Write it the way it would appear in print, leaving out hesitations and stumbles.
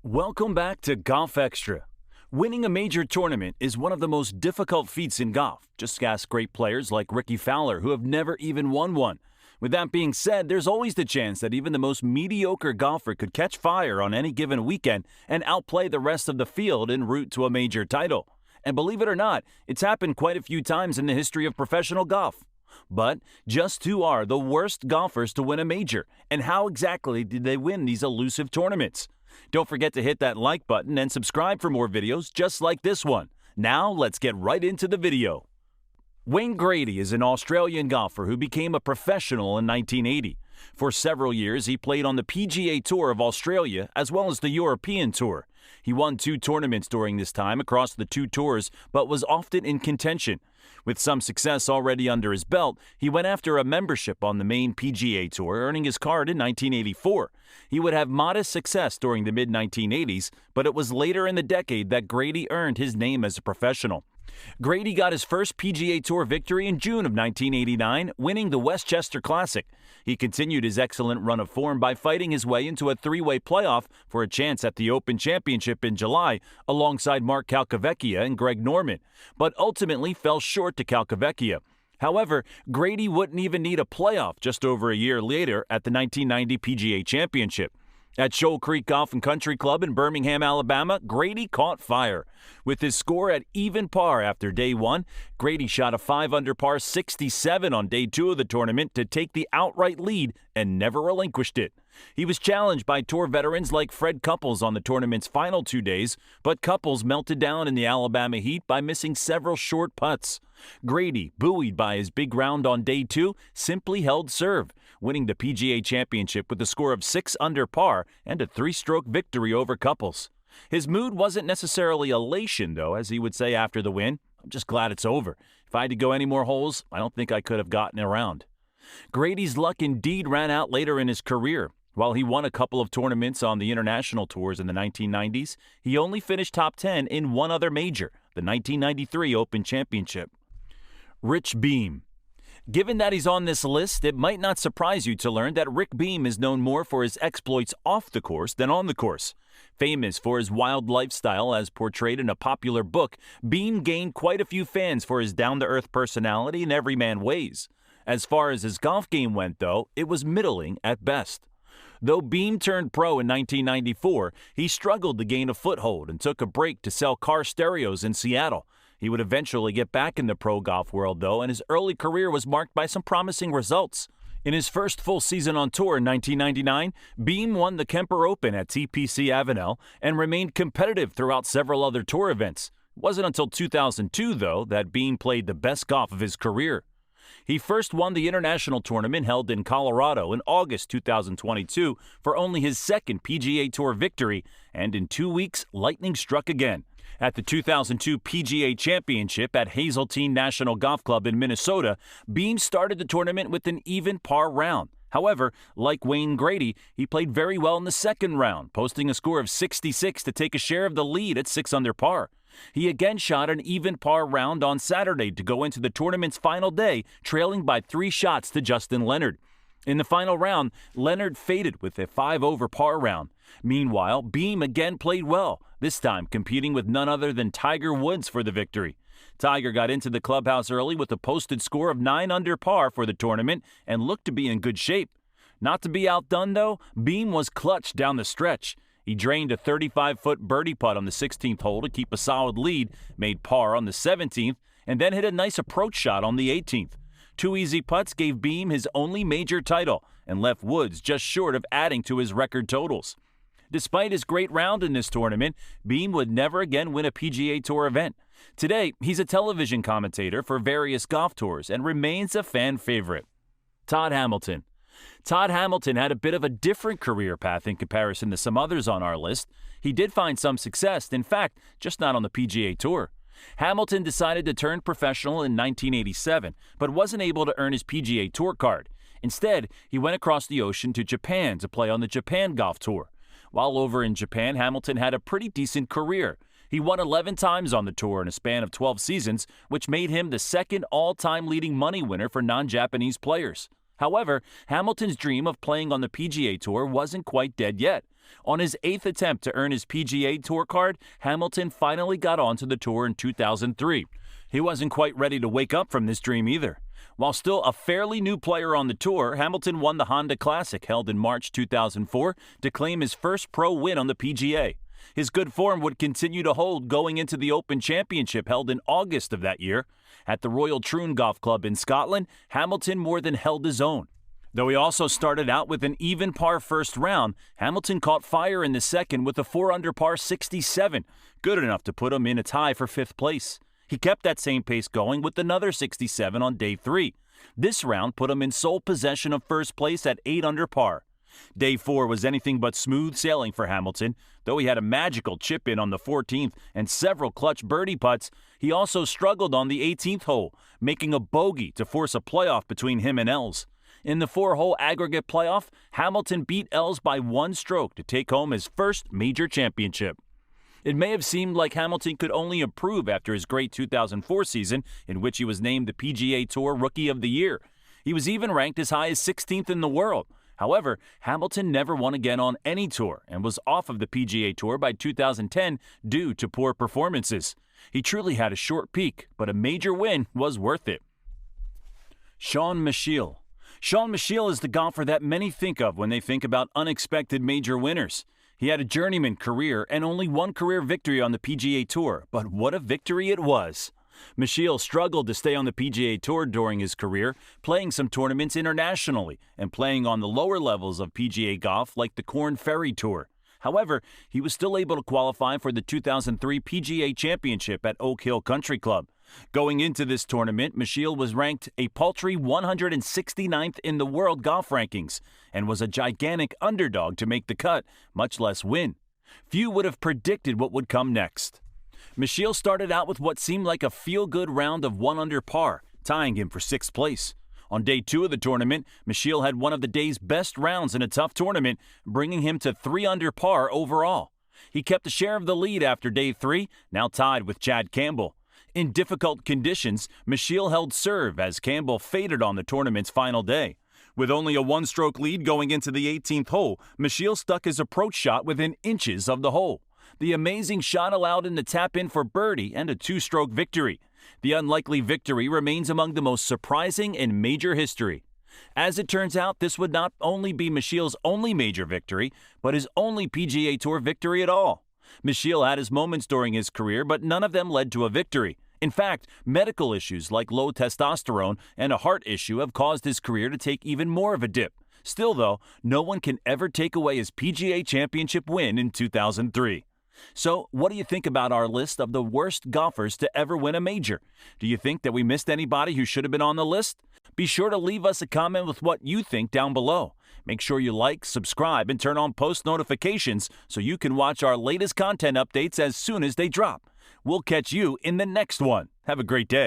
Welcome back to Golf Xtra. Winning a major tournament is one of the most difficult feats in golf. Just ask great players like Ricky Fowler, who have never even won one. With that being said, there's always the chance that even the most mediocre golfer could catch fire on any given weekend and outplay the rest of the field en route to a major title. And believe it or not, it's happened quite a few times in the history of professional golf. But just who are the worst golfers to win a major, and how exactly did they win these elusive tournaments? Don't forget to hit that like button and subscribe for more videos just like this one. Now let's get right into the video. Wayne Grady is an Australian golfer who became a professional in 1980. For several years, he played on the PGA Tour of Australia as well as the European Tour. He won 2 tournaments during this time across the 2 tours, but was often in contention. With some success already under his belt, he went after a membership on the main PGA Tour, earning his card in 1984. He would have modest success during the mid-1980s, but it was later in the decade that Grady earned his name as a professional. Grady got his first PGA Tour victory in June of 1989, winning the Westchester Classic. He continued his excellent run of form by fighting his way into a 3-way playoff for a chance at the Open Championship in July, alongside Mark Calcavecchia and Greg Norman, but ultimately fell short to Calcavecchia. However, Grady wouldn't even need a playoff just over a year later at the 1990 PGA Championship. At Shoal Creek Golf and Country Club in Birmingham, Alabama, Grady caught fire. With his score at even par after day 1, Grady shot a 5-under par 67 on day 2 of the tournament to take the outright lead and never relinquished it. He was challenged by tour veterans like Fred Couples on the tournament's final 2 days, but Couples melted down in the Alabama heat by missing several short putts. Grady, buoyed by his big round on day 2, simply held serve, winning the PGA Championship with a score of 6 under par and a 3-stroke victory over Couples. His mood wasn't necessarily elation, though, as he would say after the win. "I'm just glad it's over. If I had to go any more holes, I don't think I could have gotten around." Grady's luck indeed ran out later in his career. While he won a couple of tournaments on the international tours in the 1990s, he only finished top 10 in one other major, the 1993 Open Championship. Rich Beem. Given that he's on this list, it might not surprise you to learn that Rick Beem is known more for his exploits off the course than on the course. Famous for his wild lifestyle as portrayed in a popular book, Beem gained quite a few fans for his down-to-earth personality and everyman ways. As far as his golf game went, though, it was middling at best. Though Beem turned pro in 1994, he struggled to gain a foothold and took a break to sell car stereos in Seattle. He would eventually get back in the pro golf world, though, and his early career was marked by some promising results. In his first full season on tour in 1999, Beem won the Kemper Open at TPC Avenel and remained competitive throughout several other tour events. It wasn't until 2002, though, that Beem played the best golf of his career. He first won the international tournament held in Colorado in August 2022 for only his second PGA Tour victory, and in 2 weeks, lightning struck again. At the 2002 PGA Championship at Hazeltine National Golf Club in Minnesota, Beem started the tournament with an even par round. However, like Wayne Grady, he played very well in the second round, posting a score of 66 to take a share of the lead at 6 under par. He again shot an even par round on Saturday to go into the tournament's final day, trailing by 3 shots to Justin Leonard. In the final round, Leonard faded with a 5-over par round. Meanwhile, Beem again played well, this time competing with none other than Tiger Woods for the victory. Tiger got into the clubhouse early with a posted score of 9 under par for the tournament and looked to be in good shape. Not to be outdone, though, Beem was clutch down the stretch. He drained a 35-foot birdie putt on the 16th hole to keep a solid lead, made par on the 17th, and then hit a nice approach shot on the 18th. 2 easy putts gave Beem his only major title and left Woods just short of adding to his record totals. Despite his great round in this tournament, Beem would never again win a PGA Tour event. Today, he's a television commentator for various golf tours and remains a fan favorite. Todd Hamilton. Todd Hamilton had a bit of a different career path in comparison to some others on our list. He did find some success, in fact, just not on the PGA Tour. Hamilton decided to turn professional in 1987, but wasn't able to earn his PGA Tour card. Instead, he went across the ocean to Japan to play on the Japan Golf Tour. While over in Japan, Hamilton had a pretty decent career. He won 11 times on the tour in a span of 12 seasons, which made him the second all-time leading money winner for non-Japanese players. However, Hamilton's dream of playing on the PGA Tour wasn't quite dead yet. On his 8th attempt to earn his PGA Tour card, Hamilton finally got onto the tour in 2003. He wasn't quite ready to wake up from this dream either. While still a fairly new player on the tour, Hamilton won the Honda Classic held in March 2004 to claim his first pro win on the PGA. His good form would continue to hold going into the Open Championship held in August of that year. At the Royal Troon Golf Club in Scotland, Hamilton more than held his own. Though he also started out with an even par first round, Hamilton caught fire in the second with a 4-under par 67, good enough to put him in a tie for 5th place. He kept that same pace going with another 67 on day 3. This round put him in sole possession of first place at 8 under par. Day 4 was anything but smooth sailing for Hamilton. Though he had a magical chip in on the 14th and several clutch birdie putts, he also struggled on the 18th hole, making a bogey to force a playoff between him and Els. In the 4-hole aggregate playoff, Hamilton beat Els by 1 stroke to take home his first major championship. It may have seemed like Hamilton could only improve after his great 2004 season, in which he was named the PGA Tour Rookie of the Year. He was even ranked as high as 16th in the world. However, Hamilton never won again on any tour and was off of the PGA Tour by 2010 due to poor performances. He truly had a short peak, but a major win was worth it. Shaun Micheel. Shaun Micheel is the golfer that many think of when they think about unexpected major winners. He had a journeyman career and only 1 career victory on the PGA Tour, but what a victory it was. Micheel struggled to stay on the PGA Tour during his career, playing some tournaments internationally and playing on the lower levels of PGA golf like the Korn Ferry Tour. However, he was still able to qualify for the 2003 PGA Championship at Oak Hill Country Club. Going into this tournament, Micheel was ranked a paltry 169th in the world golf rankings and was a gigantic underdog to make the cut, much less win. Few would have predicted what would come next. Micheel started out with what seemed like a feel-good round of 1 under par, tying him for 6th place. On day 2 of the tournament, Micheel had one of the day's best rounds in a tough tournament, bringing him to 3 under par overall. He kept a share of the lead after day 3, now tied with Chad Campbell. In difficult conditions, Micheel held serve as Campbell faded on the tournament's final day. With only a 1-stroke lead going into the 18th hole, Micheel stuck his approach shot within inches of the hole. The amazing shot allowed him to tap in for birdie and a 2-stroke victory. The unlikely victory remains among the most surprising in major history. As it turns out, this would not only be Micheel's only major victory, but his only PGA Tour victory at all. Micheel had his moments during his career, but none of them led to a victory. In fact, medical issues like low testosterone and a heart issue have caused his career to take even more of a dip. Still, though, no one can ever take away his PGA Championship win in 2003. So, what do you think about our list of the worst golfers to ever win a major? Do you think that we missed anybody who should have been on the list? Be sure to leave us a comment with what you think down below. Make sure you like, subscribe, and turn on post notifications so you can watch our latest content updates as soon as they drop. We'll catch you in the next one. Have a great day.